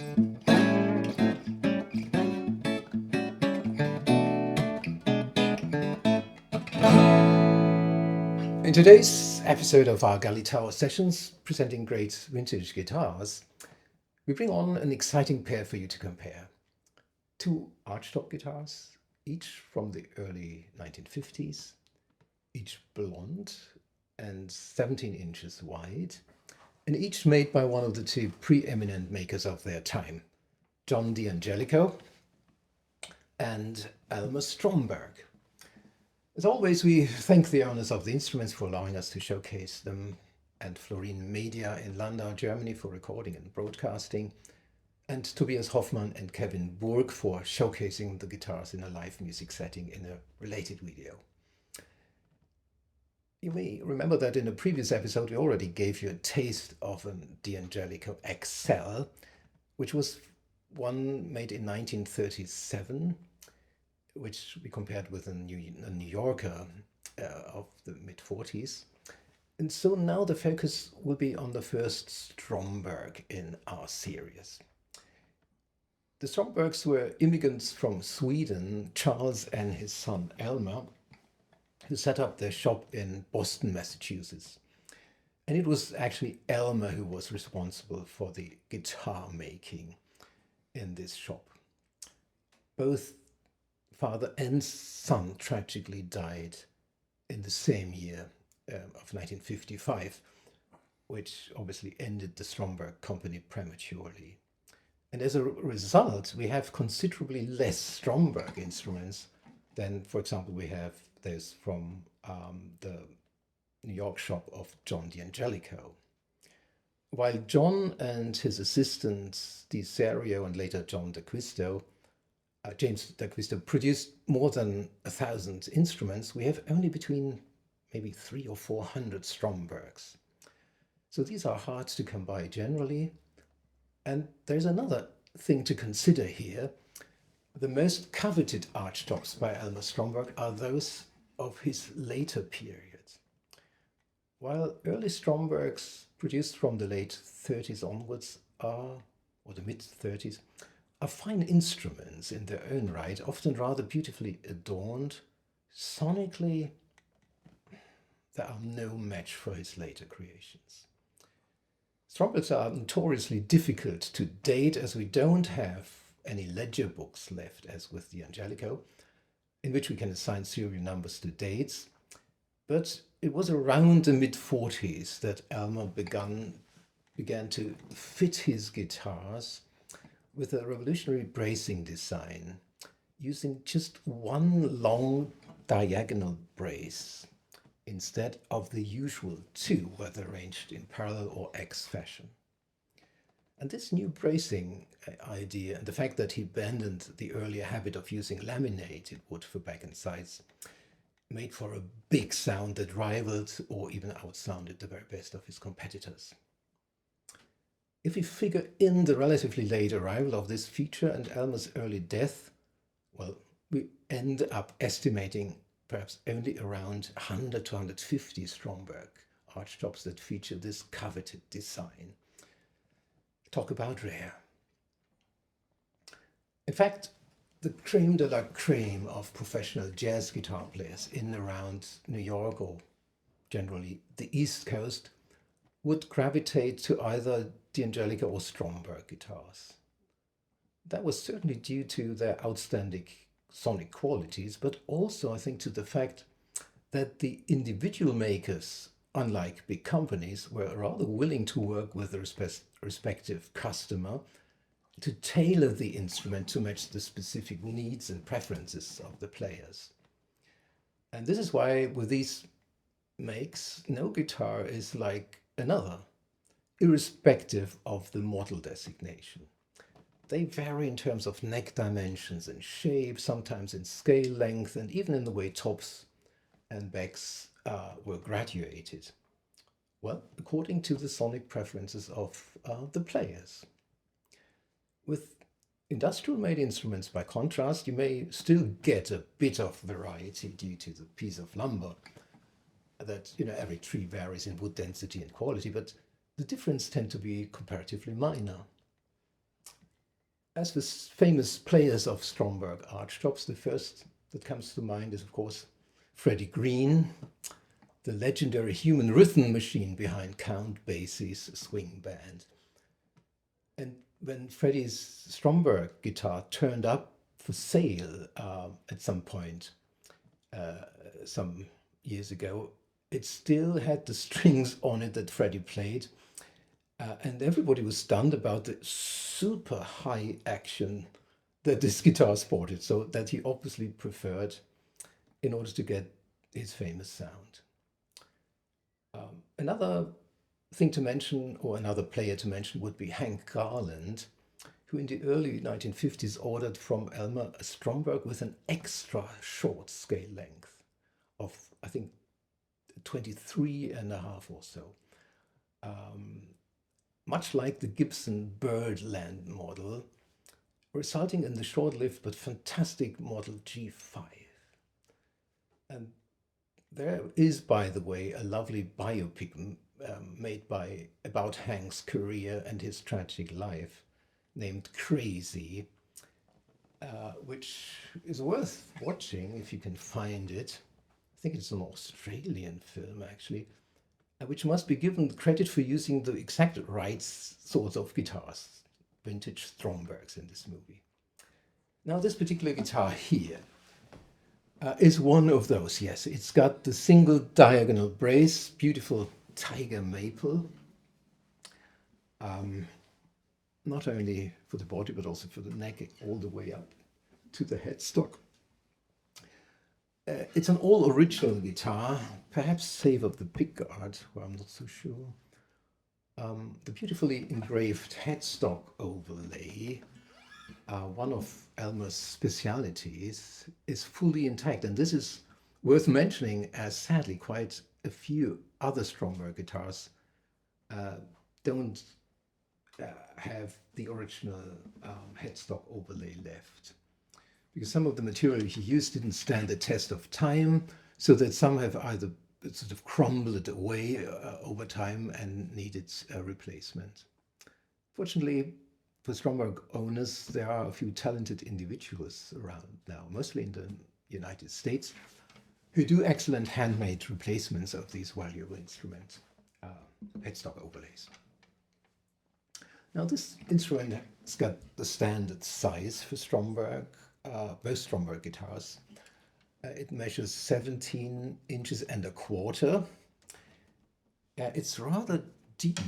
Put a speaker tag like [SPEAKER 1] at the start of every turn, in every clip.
[SPEAKER 1] In today's episode of our Galley Tower Sessions, presenting great vintage guitars, we bring on an exciting pair for you to compare. Two archtop guitars, each from the early 1950s, each blonde and 17 inches wide, and each made by one of the two preeminent makers of their time, John D'Angelico and Elmer Stromberg. As always, we thank the owners of the instruments for allowing us to showcase them, and Florin Media in Landau, Germany for recording and broadcasting, and Tobias Hoffmann and Kevin Burg for showcasing the guitars in a live music setting in a related video. You may remember that in a previous episode we already gave you a taste of a D'Angelico XL, which was one made in 1937, which we compared with a New Yorker of the mid-40s. And so now the focus will be on the first Stromberg in our series. The Strombergs were immigrants from Sweden, Charles and his son Elmer, who set up their shop in Boston, Massachusetts. And it was actually Elmer who was responsible for the guitar making in this shop. Both father and son tragically died in the same year of 1955, which obviously ended the Stromberg company prematurely. And as a result, we have considerably less Stromberg instruments than, for example, we have those from the New York shop of John D'Angelico. While John and his assistants, Di Serio and later John D'Acquisto, James D'Acquisto, produced more than 1,000 instruments, we have only between maybe 300 or 400 Strombergs. So these are hard to come by generally. And there's another thing to consider here. The most coveted archtops by Elmer Stromberg are those of his later period. While early Strombergs produced from the late 30s onwards or the mid-30s, are fine instruments in their own right, often rather beautifully adorned. Sonically, there are no match for his later creations. Strombergs are notoriously difficult to date, as we don't have any ledger books left, as with the D'Angelico, in which we can assign serial numbers to dates. But it was around the mid-40s that Elmer began to fit his guitars with a revolutionary bracing design, using just one long diagonal brace instead of the usual two, whether arranged in parallel or X fashion. And this new bracing idea and the fact that he abandoned the earlier habit of using laminated wood for back and sides made for a big sound that rivaled or even outsounded the very best of his competitors. If we figure in the relatively late arrival of this feature and Elmer's early death, well, we end up estimating perhaps only around 100 to 150 Stromberg archtops that feature this coveted design. Talk about rare. In fact, the creme de la creme of professional jazz guitar players in and around New York, or generally the East Coast, would gravitate to either D'Angelico or Stromberg guitars. That was certainly due to their outstanding sonic qualities, but also I think to the fact that the individual makers, unlike big companies, were rather willing to work with the respective customer to tailor the instrument to match the specific needs and preferences of the players. And this is why with these makes, no guitar is like another, irrespective of the model designation. They vary in terms of neck dimensions and shape, sometimes in scale length, and even in the way tops and backs were graduated. Well, according to the sonic preferences of the players. With industrial-made instruments, by contrast, you may still get a bit of variety due to the piece of lumber. That, every tree varies in wood density and quality, but the difference tend to be comparatively minor. as the famous players of Stromberg archtops, the first that comes to mind is, of course, Freddie Green, the legendary human rhythm machine behind Count Basie's swing band. And when Freddie's Stromberg guitar turned up for sale at some point, some years ago, it still had the strings on it that Freddie played. And everybody was stunned about the super high action that this guitar sported, so that he obviously preferred in order to get his famous sound. Another thing to mention, or another player to mention, would be Hank Garland, who in the early 1950s ordered from Elmer a Stromberg with an extra short scale length of, I think, 23.5 or so. Much like the Gibson Birdland model, resulting in the short-lived but fantastic Model G5. And there is, by the way, a lovely biopic made about Hank's career and his tragic life, named Crazy, which is worth watching if you can find it. I think it's an Australian film, actually, which must be given credit for using the exact right sorts of guitars, vintage Strombergs in this movie. Now, this particular guitar here is one of those, yes. It's got the single diagonal brace, beautiful tiger maple, not only for the body, but also for the neck, all the way up to the headstock. It's an all-original guitar, perhaps save of the pickguard, well, I'm not so sure. The beautifully engraved headstock overlay, one of Elmer's specialities, is fully intact. And this is worth mentioning, as sadly quite a few other Stromberg guitars don't have the original headstock overlay left, because some of the material he used didn't stand the test of time, so that some have either sort of crumbled away over time and needed a replacement. Fortunately for Stromberg owners, there are a few talented individuals around now, mostly in the United States, who do excellent handmade replacements of these valuable instrument headstock overlays. Now, this instrument has got the standard size for Stromberg, both Stromberg guitars. It measures 17 inches and a quarter. It's rather deep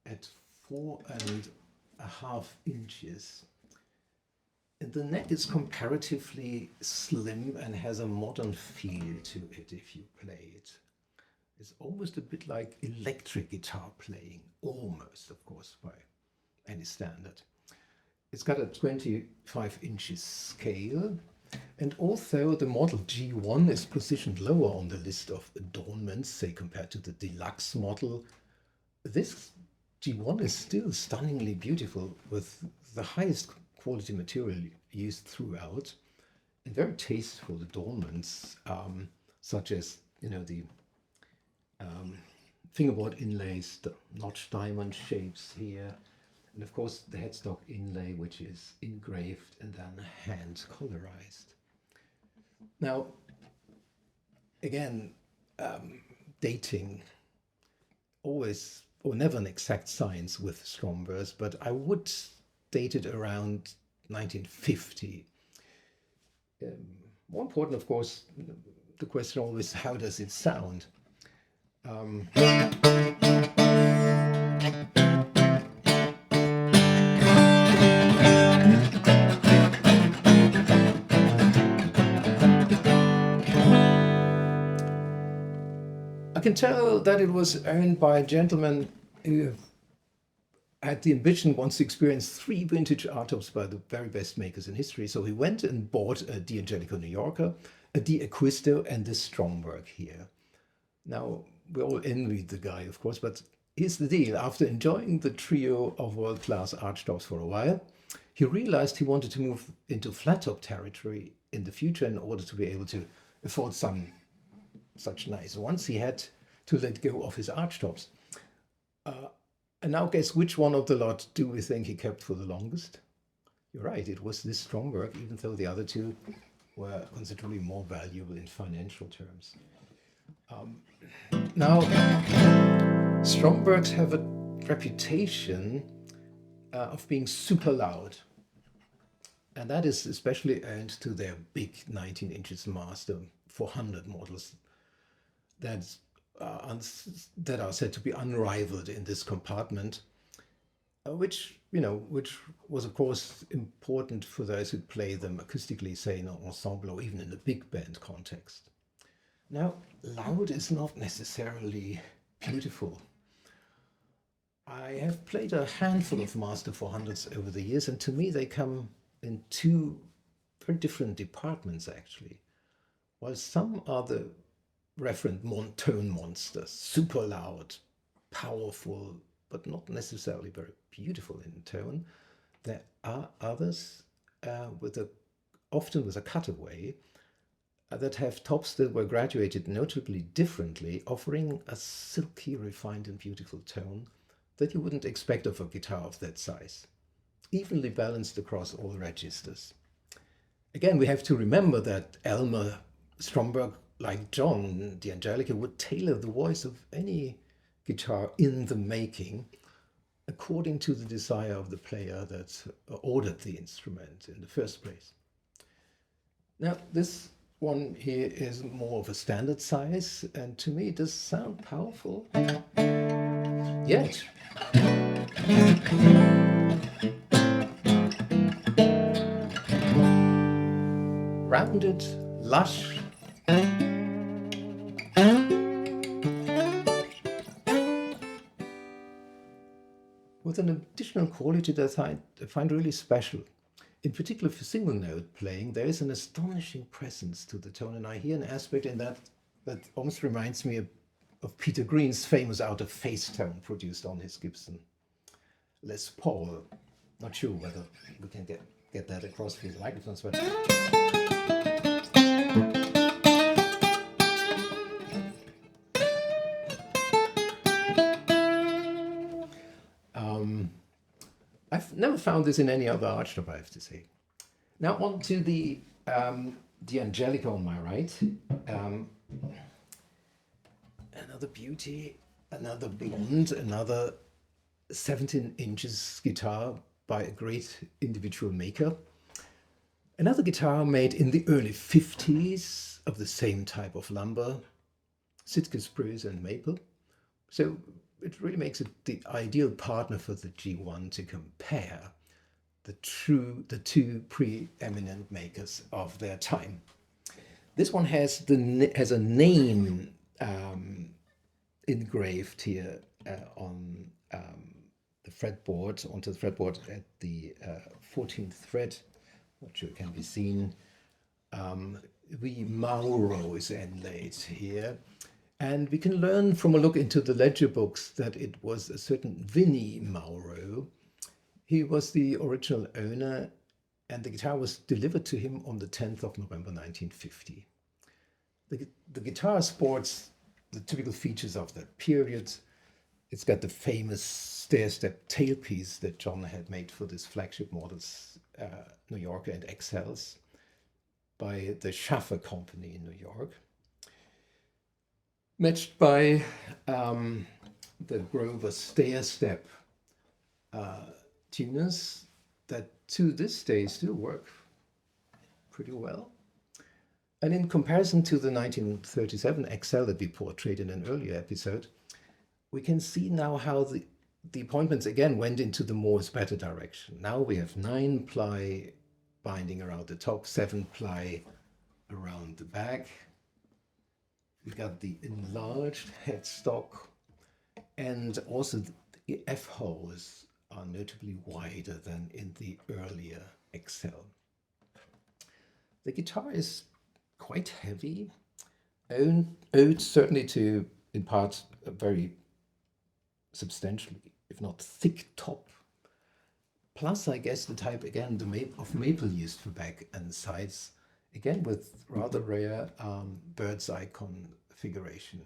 [SPEAKER 1] at 4.5 inches. And the neck is comparatively slim and has a modern feel to it if you play it. It's almost a bit like electric guitar playing, almost, of course, by any standard. It's got a 25 inches scale, and although the Model G1 is positioned lower on the list of adornments, say compared to the deluxe model, this G1 is still stunningly beautiful, with the highest quality material used throughout, and very tasteful adornments, such as, you know, the fingerboard inlays, the notch diamond shapes here, and of course the headstock inlay, which is engraved and then hand colorized. Now, again, dating, always or never an exact science with Strombergs, but I would date it around 1950. More important, of course, the question always, how does it sound? I can tell that it was owned by a gentleman who had the ambition once to experience 3 vintage archtops by the very best makers in history. So he went and bought a D'Angelico New Yorker, a D'Acquisto, and this Stromberg here. Now, we all envied the guy, of course, but here's the deal. After enjoying the trio of world-class archtops for a while, he realized he wanted to move into flat-top territory in the future in order to be able to afford some such nice ones. He had to let go of his archtops. And now guess which one of the lot do we think he kept for the longest? You're right, it was this Stromberg, even though the other two were considerably more valuable in financial terms. Now, Strombergs have a reputation of being super loud. And that is especially owed to their big 19 inches Master 400 models that are said to be unrivaled in this compartment, which was of course important for those who play them acoustically, say in an ensemble or even in a big band context. Now, loud is not necessarily beautiful. I have played a handful of Master 400s over the years, and to me they come in two very different departments, actually. While some are the referent tone monsters, super loud, powerful, but not necessarily very beautiful in tone, there are others often with a cutaway that have tops that were graduated notably differently, offering a silky, refined and beautiful tone that you wouldn't expect of a guitar of that size, evenly balanced across all registers. Again, we have to remember that Elmer Stromberg, like John D'Angelico, would tailor the voice of any guitar in the making according to the desire of the player that ordered the instrument in the first place. Now, this one here is more of a standard size, and to me it does sound powerful, yet rounded, lush, with an additional quality that I find really special. In particular for single note playing, there is an astonishing presence to the tone, and I hear an aspect in that almost reminds me of Peter Green's famous out-of-phase tone produced on his Gibson Les Paul. Not sure whether we can get that across through the microphones, but I've never found this in any other archtop, I have to say. Now on to the Angelica on my right. Another beauty, another blonde, another 17 inches guitar by a great individual maker. Another guitar made in the early 50s of the same type of lumber, Sitka spruce and maple. So it really makes it the ideal partner for the G1 to compare the two preeminent makers of their time. This one has a name engraved here on the fretboard, onto the fretboard at the 14th fret. Not sure it can be seen. The Mauro is inlaid here. And we can learn from a look into the ledger books that it was a certain Vinnie Mauro. He was the original owner, and the guitar was delivered to him on the 10th of November 1950. The guitar sports the typical features of that period. It's got the famous stair-step tailpiece that John had made for this flagship models, New Yorker and XLs, by the Schaffer Company in New York. Matched by the Grover stair-step tuners that to this day still work pretty well. And in comparison to the 1937 XL that we portrayed in an earlier episode, we can see now how the appointments again went into the more is better direction. Now we have 9-ply binding around the top, 7-ply around the back. We got the enlarged headstock, and also the F-holes are notably wider than in the earlier XL. The guitar is quite heavy, owed certainly to, in part, a very substantially, if not thick top. Plus, I guess the type, again, of maple used for back and sides, again with rather rare bird's eye configuration,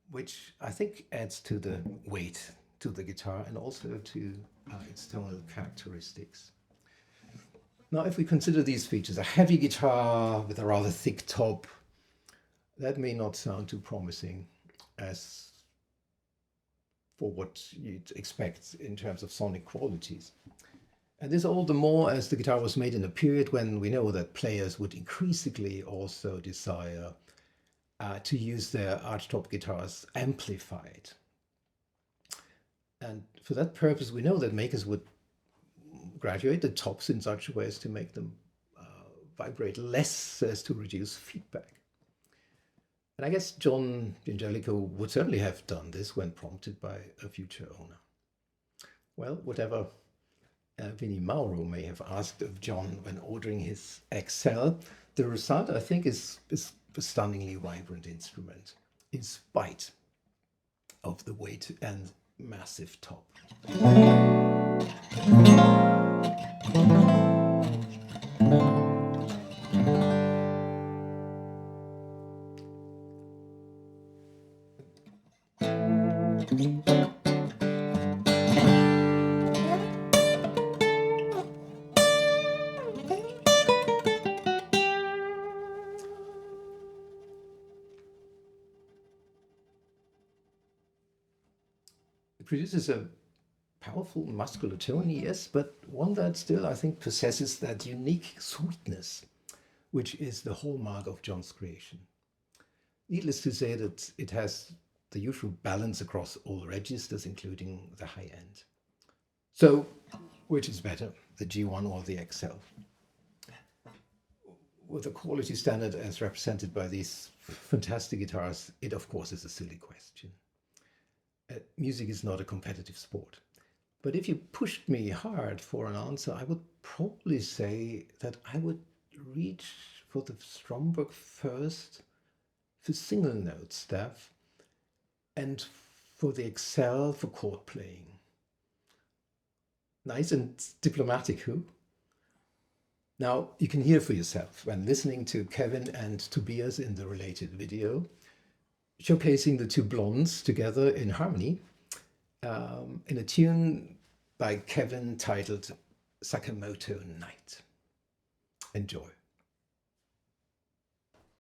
[SPEAKER 1] which I think adds to the weight to the guitar and also to its tonal characteristics. Now, if we consider these features, a heavy guitar with a rather thick top, that may not sound too promising as for what you'd expect in terms of sonic qualities. And this all the more as the guitar was made in a period when we know that players would increasingly also desire to use their archtop guitars amplified. And for that purpose, we know that makers would graduate the tops in such a way as to make them vibrate less so as to reduce feedback. And I guess John D'Angelico would certainly have done this when prompted by a future owner. Well, whatever Vinnie Mauro may have asked of John when ordering his XL, the result, I think, is a stunningly vibrant instrument, in spite of the weight and massive top. It produces a powerful muscular tone, yes, but one that still, I think, possesses that unique sweetness, which is the hallmark of John's creation. Needless to say that it has the usual balance across all registers, including the high end. So, which is better, the G1 or the XL? With the quality standard as represented by these fantastic guitars, it of course is a silly question. Music is not a competitive sport. But if you pushed me hard for an answer, I would probably say that I would reach for the Stromberg first for single note staff and for the XL for chord playing. Nice and diplomatic, who? Now, you can hear for yourself when listening to Kevin and Tobias in the related video, showcasing the two blondes together in harmony in a tune by Kevin titled Sakamoto Night. Enjoy.